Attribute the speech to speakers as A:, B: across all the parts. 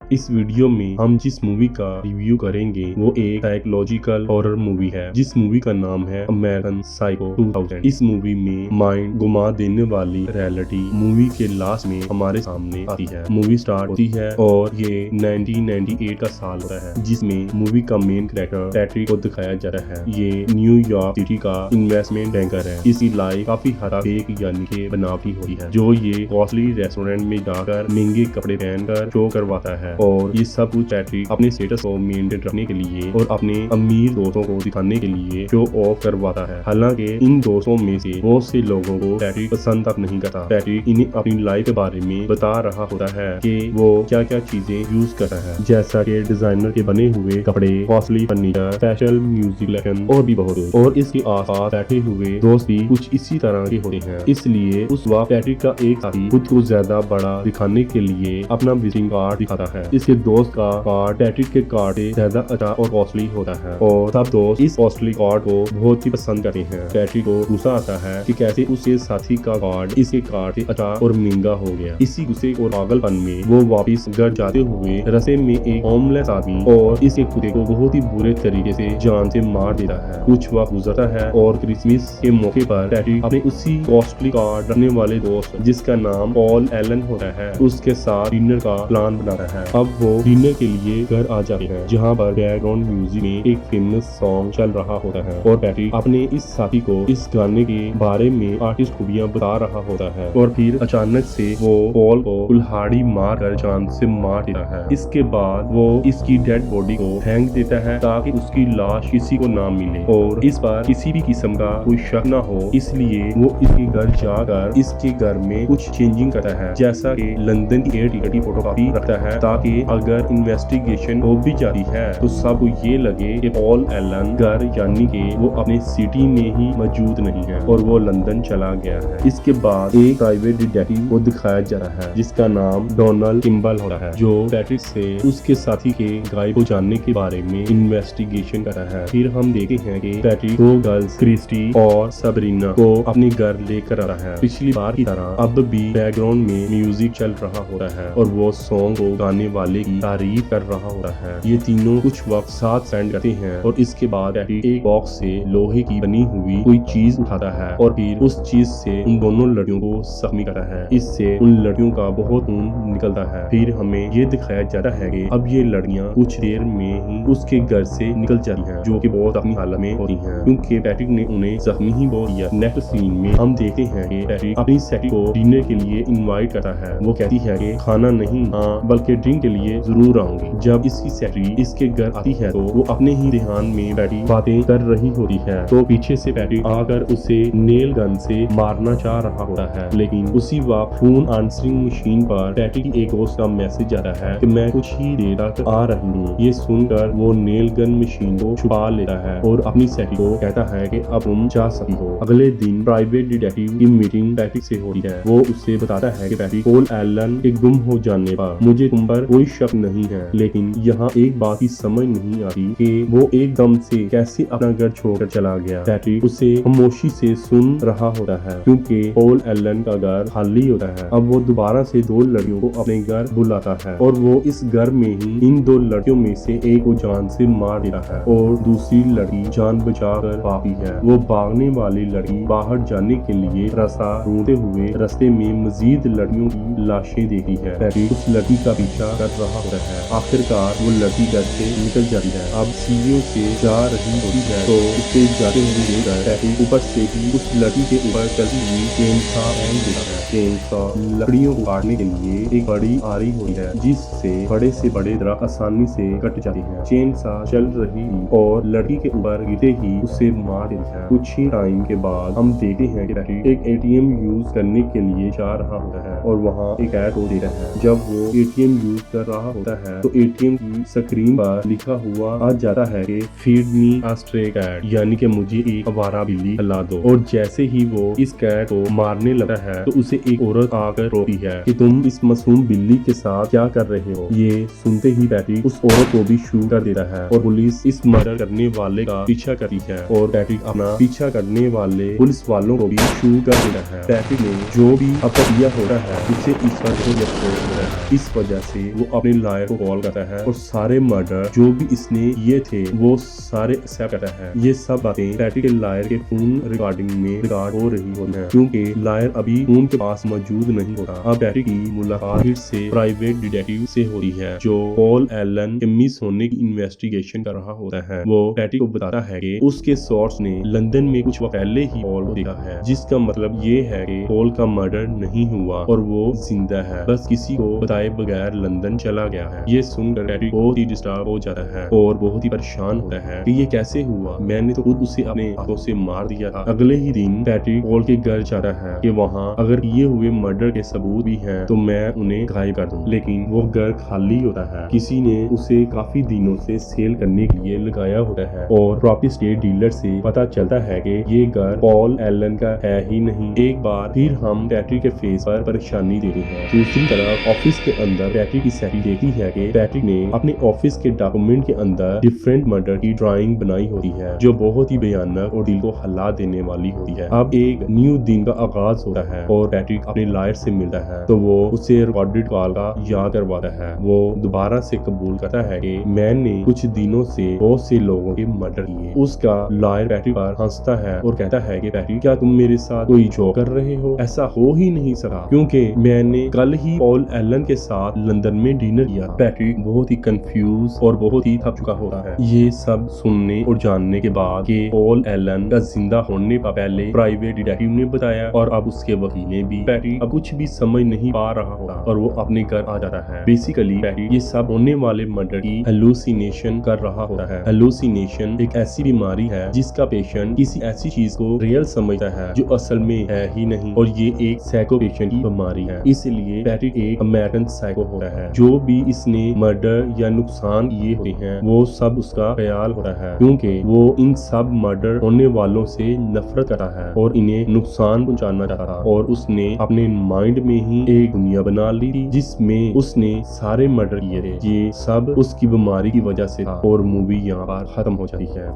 A: इस वीडियो में हम जिस मूवी का रिव्यू करेंगे वो एक साइकोलॉजिकल हॉरर मूवी है जिस मूवी का नाम है अमेरिकन साइको 2000। इस मूवी में माइंड घुमा देने वाली रियलिटी मूवी के लास्ट में हमारे सामने आती है। मूवी स्टार्ट होती है और ये 1998 का साल होता है जिसमें मूवी का मेन कैरेक्टर पैट्रिक को दिखाया जाता है। ये न्यूयॉर्क सिटी का इन्वेस्टमेंट बैंकर है। इसकी लाइफ काफी हद तक यानी कि बनावटी होती है जो ये कॉस्टली रेस्टोरेंट में जाकर महंगे कपड़े पहनकर शो करवाता है और ये सब कुछ पैट्रिक अपने स्टेटस को मेंटेन रखने के लिए और अपने अमीर दोस्तों को दिखाने के लिए शो ऑफ करवाता है। हालांकि इन दोस्तों में से बहुत से लोगों को पैट्रिक पसंद तक नहीं करता। पैट्रिक इन्हें अपनी लाइफ के बारे में बता रहा होता है कि वो क्या क्या चीजें यूज कर रहा है, जैसा कि डिजाइनर के बने हुए कपड़े, costly furniture, special music lesson और भी बहुत कुछ। और इसके आसपास बैठे हुए दोस्त भी कुछ इसी तरह के होते हैं। इसलिए उस वक्त पैट्रिक का एक साथी खुद को ज्यादा बड़ा दिखाने के लिए अपना विजिटिंग कार्ड दिखाता है। इसके दोस्त का कार्ड पैट्रिक के कार्ड से ज्यादा अच्छा और कॉस्टली होता है और सब दोस्त इस कॉस्टली कार्ड को बहुत ही पसंद करते हैं। पैट्रिक को गुस्सा आता है कि कैसे उसके साथी का कार्ड इसके कार्ड से अच्छा और महंगा हो गया। इसी गुस्से और पागलपन में वो वापस घर जाते हुए रास्ते में एक होमलेस आदमी और इसके कुत्ते को बहुत ही बुरे तरीके से जान से मार देता है। कुछ वक्त गुजरता है और क्रिसमस के मौके पर पैट्रिक अपने उसी कॉस्टली कार्ड रखने वाले दोस्त जिसका नाम पॉल एलन होता है उसके साथ डिनर का प्लान बनाता है। अब वो डिनर के लिए घर आ जाते हैं जहाँ पर बैकग्राउंड म्यूजिक में एक फेमस सॉन्ग चल रहा होता है और पैट्रिक अपने इस साथी को इस गाने के बारे में आर्टिस्ट खूबियां बता रहा होता है और फिर अचानक से वो पॉल को कुल्हाड़ी मार कर जान से मार देता है। इसके बाद वो इसकी डेड बॉडी को फेंक देता है ताकि उसकी लाश किसी को ना मिले और इस पर किसी भी किस्म का कोई शक न हो। इसलिए वो इसके घर जाकर इसके घर में कुछ चेंजिंग करता है, जैसा कि लंदन की एयर टिकट की फोटोकॉपी रखता है ताकि अगर इन्वेस्टिगेशन हो भी जाती है तो सबको ये लगे कि पॉल एलन घर यानी कि वो अपने सिटी में ही मौजूद नहीं है और वो लंदन चला गया है। इसके बाद एक प्राइवेट डिटेक्टिव को दिखाया जा रहा है जिसका नाम डोनाल्ड किम्बल होता है जो पैट्रिक से उसके साथी के गायब हो जाने के बारे में इन्वेस्टिगेशन कर रहा है। फिर हम देखते हैं कि पैट्रिक दो गर्ल्स क्रिस्टी और सबरीना को अपने घर लेकर आ रहा है। पिछली बार की तरह अब भी बैकग्राउंड में म्यूजिक चल रहा होता है और वो सॉन्ग को गाने वाले की तारीफ कर रहा होता है। ये तीनों कुछ वक्त साथ स्पेंड करते हैं और इसके बाद पैट्रिक एक बॉक्स से लोहे की बनी हुई कोई चीज उठाता है और फिर उस चीज से उन दोनों लड़कियों को जख्मी करता है। इससे उन लड़कियों का बहुत खून निकलता है। फिर हमें ये दिखाया जाता है कि अब ये लड़कियां कुछ देर में ही उसके घर से निकल जाती हैं जो कि बहुत अपनी हालत में होती हैं क्योंकि पैट्रिक ने उन्हें जख्मी ही बहुत किया। नेक्स्ट सीन में हम देखते हैं कि पैट्रिक अपनी सेटी को डिनर के लिए इनवाइट करता है। वो कहती है कि खाना नहीं बल्कि ड्रिंक के लिए जरूर आऊंगी। जब इसकी सेक्रेटरी इसके घर आती है तो वो अपने ही ध्यान में पैट्रिक बातें कर रही होती है तो पीछे से पैट्रिक आकर उसे नेल गन से मारना चाह रहा होता है, लेकिन उसी वक्त फोन आंसरिंग मशीन पर पैट्रिक की एक दोस्त का मैसेज आता है कि मैं कुछ ही देर तक आ रही हूँ। ये सुनकर वो नेल गन मशीन को छुपा लेता है और अपनी सेक्रेटरी को कहता है कि अब तुम जा सकती हो। अगले दिन प्राइवेट डिटेक्टिव की मीटिंग पैट्रिक से होती है। वो उससे बताता है कि पैट्रिक पॉल एलन के गुम हो जाने पर मुझे तुम पर कोई शक नहीं है, लेकिन यहाँ एक बात की समझ नहीं आती कि वो एकदम से कैसे अपना घर छोड़कर चला गया। पैट्रिक उसे खामोशी से सुन रहा होता है क्योंकि पॉल एलन का घर खाली होता है। अब वो दोबारा से दो लड़कियों को अपने घर बुलाता है और वो इस घर में ही इन दो लड़कियों में से एक को जान से मार देता है और दूसरी लड़की जान बचाकर भागी है। वो भागने वाली लड़की बाहर जाने के लिए रास्ता ढूंढते हुए रास्ते में मजीद लड़कियों की लाशें देखती है। पैट्रिक उस लड़की का पीछा कर रहा होता है। आखिरकार वो लड़की घर से निकल जाती है। अब सीढ़ियों से जा रही होती है तो उसे जाते हुए देखकर पैट्रिक ऊपर से ही उस लड़की के ऊपर चलती हुई चेनसा फेंक देता है। चेनसा लकड़ियों को काटने के लिए एक बड़ी आरी होती है जिससे बड़े से बड़े दरख्त आसानी से कट जाते हैं। चेनसा चल रही और लड़की के ऊपर गिरते ही उसे मार देता है। कुछ ही टाइम के बाद हम देखते हैं कि पैट्रिक एक एटीएम यूज करने के लिए जा रहा होता है और वहाँ एक ऐड को देता है। जब वो एटीएम यूज कर रहा होता है तो एटीएम की स्क्रीन पर लिखा हुआ आ जाता है कि फीड मी अ स्ट्रे कैट, यानी कि मुझे एक आवारा बिल्ली खिला दो। और जैसे ही वो इस कैट को मारने लगता है तो उसे एक औरत आकर रोकती है कि तुम इस मासूम बिल्ली के साथ क्या कर रहे हो। ये सुनते ही पैट्रिक उस औरत को भी शूट कर देता है और पुलिस इस मर्डर करने वाले का पीछा करती है और पैट्रिक अपना पीछा करने वाले पुलिस वालों को भी शूट कर देता है। पैट्रिक ने जो भी अब तक किया होता है उसे इस पर हो जाता है। इस वजह से वो अपने लॉयर को कॉल करता है और सारे मर्डर जो भी इसने किए थे वो सारे एक्सेप्ट करता है। ये सब बातें पैट्रिक के लॉयर के फोन रिकॉर्डिंग में रिकॉर्ड हो रही होती है क्योंकि लॉयर अभी फोन के पास मौजूद नहीं होता। अब पैट्रिक की मुलाकात फिर से प्राइवेट डिटेक्टिव से होती है जो पॉल एलन के मिस होने की इन्वेस्टिगेशन कर रहा होता है। वो पैट्रिक को बताता है कि उसके सोर्स ने लंदन में कुछ वक्त पहले ही पॉल को देखा है, जिसका मतलब ये है कि पॉल का मर्डर नहीं हुआ और वो जिंदा है, बस किसी को बताए बगैर लंदन चला गया है। ये सुनकर पैट्रिक बहुत ही डिस्टर्ब हो जाता है और बहुत ही परेशान होता है कि ये कैसे हुआ, मैंने तो खुद उसे अपने हाथों से मार दिया था। अगले ही दिन पैट्रिक पॉल के घर जाता है कि वहाँ अगर किए हुए मर्डर के सबूत भी हैं तो मैं उन्हें गायब कर दूं, लेकिन वो घर खाली होता है। किसी ने उसे काफी दिनों से सेल करने के लिए लगाया होता है और प्रॉपर्टी के डीलर से पता चलता है कि ये घर पॉल एलन का है ही नहीं। एक बार फिर हम पैट्रिक के फेस पर परेशानी देखते हैं। दूसरी तरफ ऑफिस के अंदर पैट्रिक की सेक्रेटरी देखती है कि पैट्रिक ने अपने ऑफिस के डॉक्यूमेंट के अंदर डिफरेंट मर्डर की ड्राइंग बनाई होती है जो बहुत ही भयानक और दिल को हिला देने वाली होती है। अब एक न्यू दिन का आगाज होता है और पैट्रिक अपने लॉयर से मिलता है तो वो उसे रिकॉर्डेड कॉल का याद करवाता है। वो दोबारा से कबूल करता है कि मैंने कुछ दिनों से बहुत से लोगों के मर्डर किए। उसका लॉयर पैट्रिक पर हंसता है और कहता है कि पैट्रिक क्या तुम मेरे साथ कोई जोक कर रहे हो, ऐसा हो ही नहीं सका क्योंकि मैंने कल ही पॉल एलन के साथ लंदन में डिनर किया। पैट्रिक बहुत ही कंफ्यूज और बहुत ही थक चुका होता है। ये सब सुनने और जानने के बाद कि पॉल एलन का जिंदा होने का पहले प्राइवेट डिटेक्टिव ने बताया और अब उसके वकील ने भी। पैट्रिक अब कुछ भी समझ नहीं पा रहा होता और वो अपने घर आ जाता है। बेसिकली पैट्रिक ये सब होने वाले मर्डर की हेलुसिनेशन कर रहा होता है। हेलुसिनेशन एक ऐसी बीमारी है जिसका पेशेंट किसी ऐसी चीज को रियल समझता है जो असल में है ही नहीं और ये एक साइको पेशेंट की बीमारी है। इसलिए पैट्रिक एक अमेरिकन साइको होता है। जो भी इसने मर्डर या नुकसान किए होते हैं वो सब उसका ख्याल होता है क्योंकि वो इन सब मर्डर होने वालों से नफरत करता है और इन्हें नुकसान पहुंचाना चाहता था और उसने अपने माइंड में ही एक दुनिया बना ली थी जिसमें उसने सारे मर्डर किए थे। ये सब उसकी बीमारी की वजह से था और मूवी यहाँ पर खत्म हो जाती है।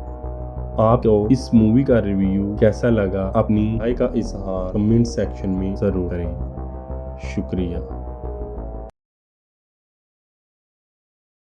A: आपको इस मूवी का रिव्यू कैसा लगा अपनी राय का इजहार कमेंट सेक्शन में जरूर करें। शुक्रिया।